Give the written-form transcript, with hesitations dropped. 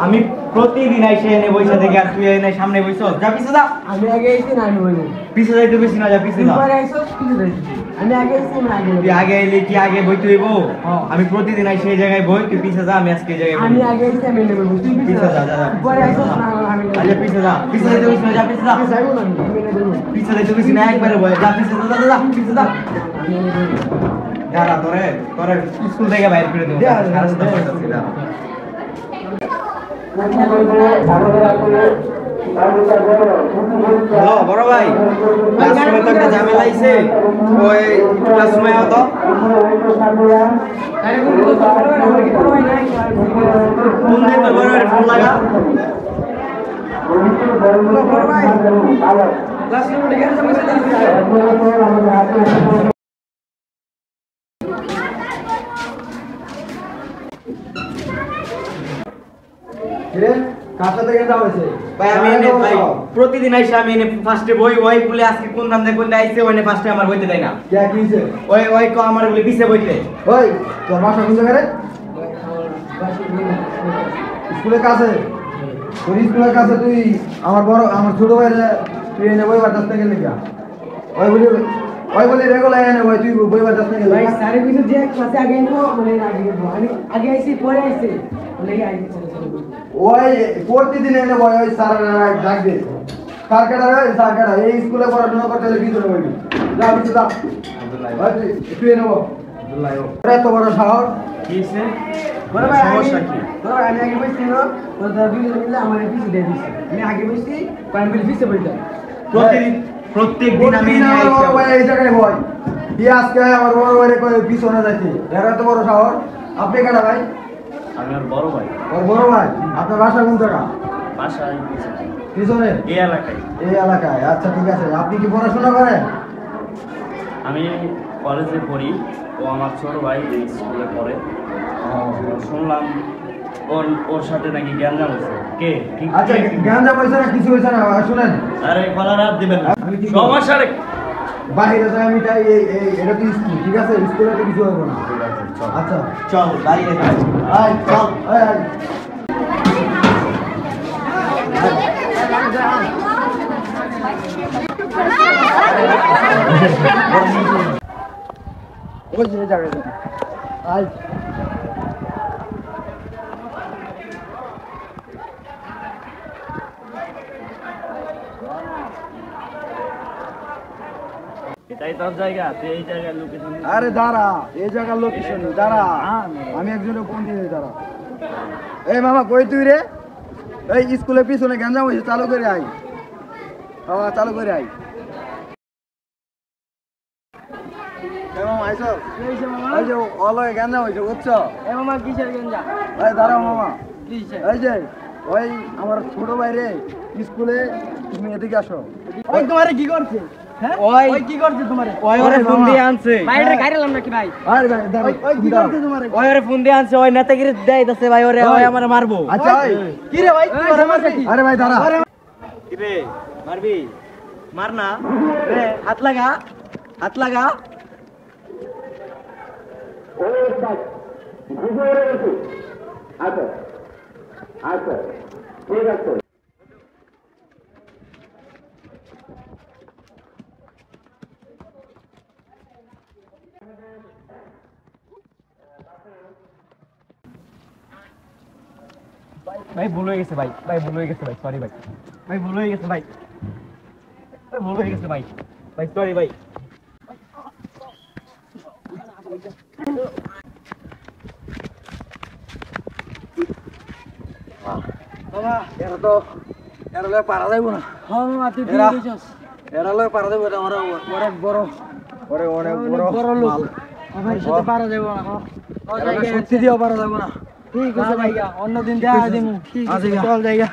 আমি প্রতিদিন আইসে এনে বইসা থেকে আর তুই এনে সামনে বইছো যা পিছে যা আমি আগে আইছি না আমি বলি পিছে যাইতে বেশি না যা পিছে যা পরে আইছো পিছে যাইছি আমি আগে আইছি না আগে তুই আগে এলে কি আগে বইতে হইব আমি প্রতিদিন আইসে এই জায়গায় বই তুই পিছে যা আমি আজকে এই জায়গায় আমি আগে আইছি আমি নেব তুই পিছে যা যা পরে আইছো না আমি আচ্ছা পিছে যা পিছে যাইতে বেশি না যা পিছে যা যাইবো না আমি নেব পিছে যাইতে বেশি না একবারে বই যা পিছে যা যা পিছে যা আমি নেব যারা তোরে তোরে স্কুল থেকে বাইরে করে দেব আর সাথে পড়তাছি না হ্যালো বড় ভাই ক্লাসরুমে তো একটা ঝামেলা আইছে ওই ক্লাসরুমে আও তো ফোন দে তো বড় ভাই ফোন লাগা বড় ভাই ক্লাসরুমে গেছে প্রতিদিন আইসা আমি এনে ফার্স্টে বই ওই বলে আজকে কোন দাম দিয়ে কোনটা আইছে ওই ফার্স্টে আমার বইতে দেয় না কি হইছে ওই ওই কো আমার বলে পিছে বইতে ওই তোর বাসা কোন জায়গায় রে স্কুলের কাছে তোর স্কুলের কাছে তুই আমার ছোট ভাইয়ের তুই এনে বই বাজাস থেকে লিখা ওই বলি রেগুলার এনে ওই তুই বই বাজাস থেকে ভাই সারে কিছু যে ক্লাসে আগে নিও মানে আগে আমি আগে আইছি পরে আইছি মানে আগে ওই প্রতিদিন এনে বই ওই স্যার ডাক দে স্যার কেডা রে স্যার কেডা এই স্কুলে পড়াশোনা করতে হলে ভিতরে বইবি যা ভিতরে যা আব্দুল্লাহ ভাই তুই এনে বল আব্দুল্লাহ রে তো বড় শহর কি হইছে বড় ভাই সমস্যা কি বড় ভাই আমি আগে বইছি না তো দাবি মিলে আমার পিছে দিয়ে দিছি আমি আগে বইছি পান বিল পিছে বইলাম প্রত্যেকদিন আমি এনে বড় ভাই এই জায়গায় বই কি আজকে আমার বড় ভাইরে কই পিছনে যাইতে এরা তো বড় শহর আপনি কেডা ভাই আমি আর বড় ভাই ওর বড় ভাই আপনার বাসা কোন জায়গা বাসা পিছনে এই এলাকায় আচ্ছা ঠিক আছে আপনি কি পড়াশোনা করেন আমি কলেজে পড়ি ও আমার ছোট ভাই এই স্কুলে পড়ে শুনলাম ওর সাথে নাকি গ্যাঞ্জাম হয়েছে কে আচ্ছা গ্যাঞ্জাম হয়েছে না কিছু হয়েছে না শুনেন আরে কলার হাত দিবেন না সমস্যা রে বাইরে যাই আমি তাই এটা তো স্কুল ঠিক আছে স্কুলে তো কিছু হবে না আচ্ছা চল বাইরে যাই আয় চল আয় ওই যে জায়গায় আয় এটাই তোর জায়গা তুই এই জায়গার লোকেশন আরে দাঁড়া এই জায়গার লোকেশন দাঁড়া আমি একজনের ফোন দিয়ে দাঁড়া এই মামা কই তুই রে এই স্কুলের পিছনে গ্যাঞ্জাম হয়েছে চালু করে আই বাবা চালু করে আই মামা আইসো এই যে অলয় গ্যাঞ্জাম হয়েছে বুঝছো এই মামা কিসের গেঞ্জা এই দাঁড়াও মামা কিসের এই যে ওই আমার ছোট ভাই রে স্কুলে তুমি এদিকে আসো ওই তোমারে কি করছে হ্যাঁ ওই কি করছে তোমারে ওই ওরে ফোন দিয়ে আনছে বাইরে গাইরালাম নাকি ভাই আরে ভাই দাঁড়াও ওই কি করছে তোমারে ওই ওরে ফোন দিয়ে আনছে ওই নেতাগিরি দেইতাছে ভাই ওরে ওই আমারে মারবো আচ্ছা কি রে ভাই তোমারে মারছে কি আরে ভাই দাঁড়া কি রে মারবি মার না রে হাত লাগা আচ্ছা ঠিক আছে ভাই ভুল হয়ে গেছে ভাই ভুল হয়ে গেছে ভাই সরি ভাই ভুল হয়ে গেছে ভাই ভুল হয়ে গেছে ভাই সরি ভাই বাবা এরা তো এরা পারা যাইব না হ্যাঁ মামা তুই কি কইছস এরা পারা যাইব না ওরা অনেক বড় অনেক বড় লোক আমার সাথে পারা যাইব না সত্যি দিও পারা যাইব না ঠিক আছে ভাইয়া অন্য দিন দেখা দিমু ঠিক আছে চল জায়গা